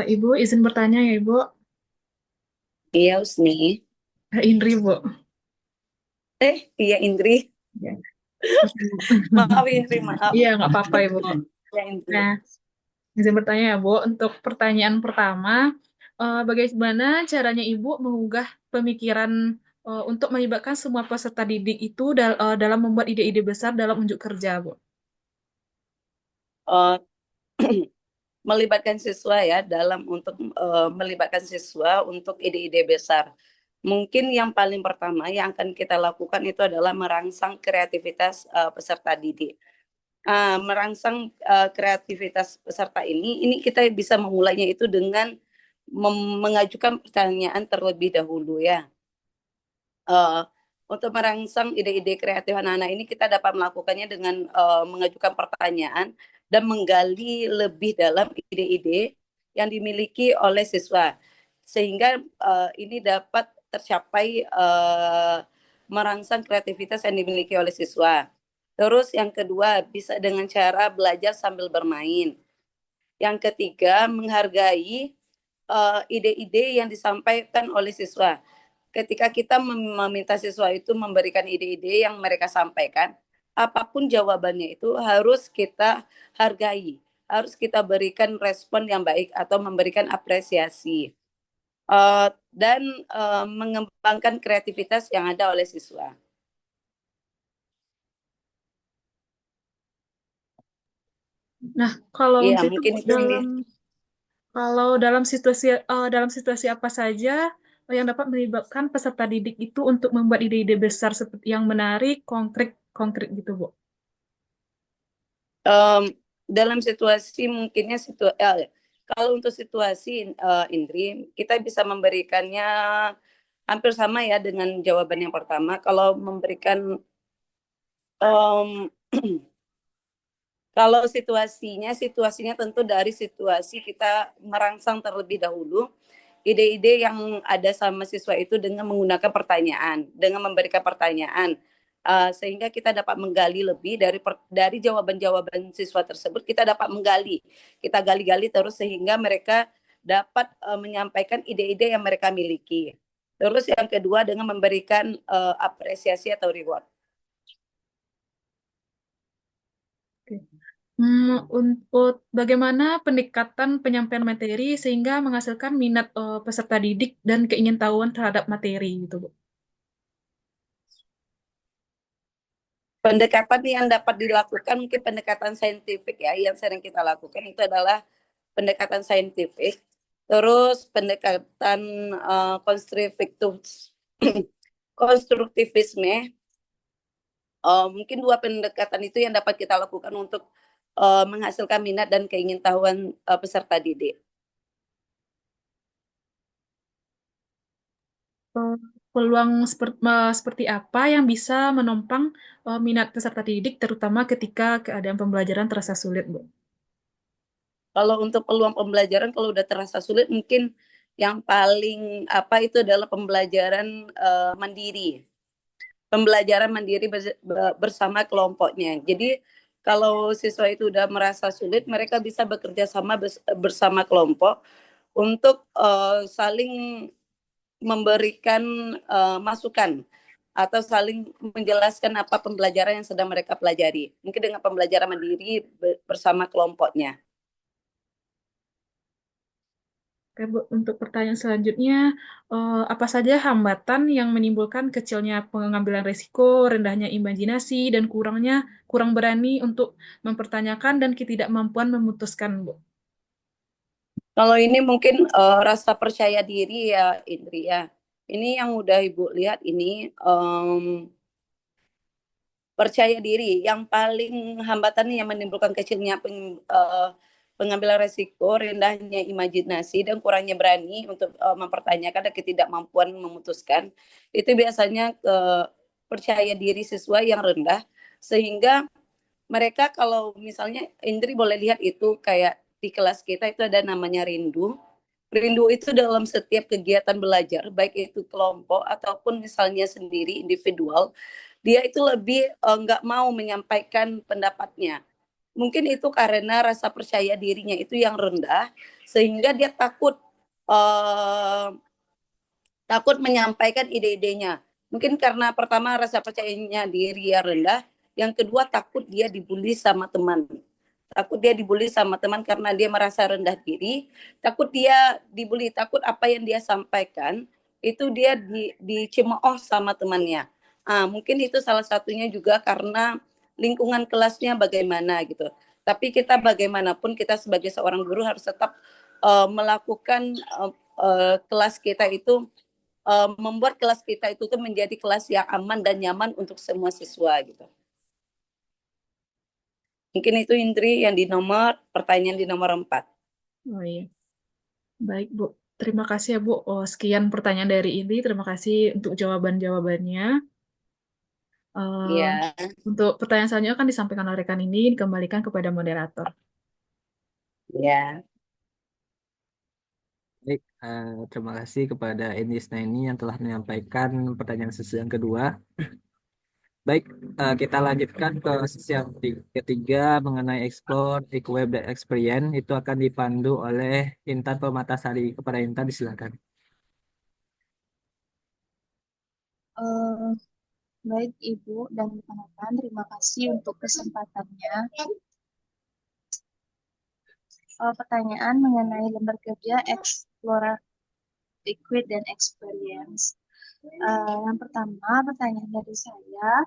Ibu, izin bertanya ya, Ibu. Iya, Usni. Indri, Bu. Iya Indri. Ya. Maaf Indri, maaf. Iya, nggak apa-apa, Ibu. Ya Indri. Nah, izin bertanya ya, Bu. Untuk pertanyaan pertama, bagaimana caranya Ibu mengunggah pemikiran untuk melibatkan semua peserta didik itu dalam membuat ide-ide besar dalam unjuk kerja, Bu? Eh, Melibatkan siswa ya dalam untuk melibatkan siswa untuk ide-ide besar. Mungkin yang paling pertama yang akan kita lakukan itu adalah merangsang kreativitas peserta didik. Merangsang kreativitas peserta ini kita bisa memulainya itu dengan mengajukan pertanyaan terlebih dahulu ya. eh, untuk merangsang ide-ide kreatif anak-anak ini kita dapat melakukannya dengan mengajukan pertanyaan dan menggali lebih dalam ide-ide yang dimiliki oleh siswa sehingga ini dapat tercapai merangsang kreativitas yang dimiliki oleh siswa. Terus yang kedua bisa dengan cara belajar sambil bermain. Yang ketiga menghargai ide-ide yang disampaikan oleh siswa. Ketika kita meminta siswa itu memberikan ide-ide yang mereka sampaikan, apapun jawabannya itu harus kita hargai, harus kita berikan respon yang baik atau memberikan apresiasi dan mengembangkan kreativitas yang ada oleh siswa. Nah, kalau Iya, untuk itu, mungkin Bu, itu ini. dalam situasi apa saja yang dapat melibatkan peserta didik itu untuk membuat ide-ide besar seperti yang menarik, konkret, konkret gitu, Bu? Um, Dalam situasi mungkinnya kalau untuk situasi Indri, kita bisa memberikannya hampir sama ya dengan jawaban yang pertama. Kalau memberikan um, kalau situasinya tentu dari situasi kita merangsang terlebih dahulu ide-ide yang ada sama siswa itu dengan menggunakan pertanyaan, dengan memberikan pertanyaan, sehingga kita dapat menggali lebih dari jawaban-jawaban siswa tersebut. Kita dapat menggali, kita gali-gali terus sehingga mereka dapat menyampaikan ide-ide yang mereka miliki. Terus yang kedua dengan memberikan apresiasi atau reward. Oke. Untuk bagaimana pendekatan penyampaian materi sehingga menghasilkan minat peserta didik dan keingintahuan terhadap materi gitu, Bu. Pendekatan yang dapat dilakukan mungkin pendekatan saintifik ya, yang sering kita lakukan itu adalah pendekatan saintifik, terus pendekatan konstruktivisme. Mungkin dua pendekatan itu yang dapat kita lakukan untuk menghasilkan minat dan keingintahuan peserta didik. Eh, Peluang seperti apa yang bisa menopang minat peserta didik terutama ketika keadaan pembelajaran terasa sulit, Bu? Kalau untuk peluang pembelajaran kalau udah terasa sulit mungkin yang paling apa itu adalah pembelajaran mandiri. Pembelajaran mandiri bersama kelompoknya. Jadi kalau siswa itu udah merasa sulit, mereka bisa bekerja sama bersama kelompok untuk saling memberikan masukan atau saling menjelaskan apa pembelajaran yang sedang mereka pelajari. Mungkin dengan pembelajaran mandiri bersama kelompoknya. Oke, Bu. Untuk pertanyaan selanjutnya, apa saja hambatan yang menimbulkan kecilnya pengambilan risiko, rendahnya imajinasi, dan kurang berani untuk mempertanyakan dan ketidakmampuan memutuskan, Bu? Kalau ini mungkin rasa percaya diri ya Indri ya. Ini yang udah Ibu lihat ini percaya diri yang paling hambatan yang menimbulkan kecilnya pengambilan resiko, rendahnya imajinasi dan kurangnya berani untuk mempertanyakan dan ketidakmampuan memutuskan itu biasanya percaya diri siswa yang rendah sehingga mereka kalau misalnya Indri boleh lihat itu kayak di kelas kita itu ada namanya rindu. Rindu itu dalam setiap kegiatan belajar, baik itu kelompok ataupun misalnya sendiri individual, dia itu lebih nggak mau menyampaikan pendapatnya, Mungkin itu karena rasa percaya dirinya itu yang rendah, sehingga dia takut menyampaikan ide-idenya. Mungkin karena pertama rasa percayanya diri yang rendah, yang kedua takut dia dibully sama teman. Takut dia dibully sama teman karena dia merasa rendah diri, takut dia dibully, takut apa yang dia sampaikan itu dia dicemooh sama temannya. Mungkin itu salah satunya juga karena lingkungan kelasnya bagaimana gitu. Tapi kita bagaimanapun kita sebagai seorang guru harus tetap melakukan kelas kita itu membuat kelas kita itu tuh menjadi kelas yang aman dan nyaman untuk semua siswa gitu. Mungkin itu Indri yang di nomor pertanyaan di nomor 4. Oh iya, baik Bu. Terima kasih ya Bu. Oh, sekian pertanyaan dari ini. Terima kasih untuk jawaban-jawabannya. Eh, Iya, untuk pertanyaan selanjutnya akan disampaikan oleh rekan ini, dikembalikan kepada moderator. iya. Baik, terima kasih kepada Enis Naini yang telah menyampaikan pertanyaan sesi yang kedua. Baik, kita lanjutkan ke sesi yang ketiga mengenai explore, equip, dan experience. Itu akan dipandu oleh Intan Permatasari. Kepada Intan, disilakan. Eh, Baik Ibu dan rekan-rekan, terima kasih untuk kesempatannya. Pertanyaan mengenai lembar kerja Explore, Equip, dan Experience. Yang pertama, pertanyaan dari saya,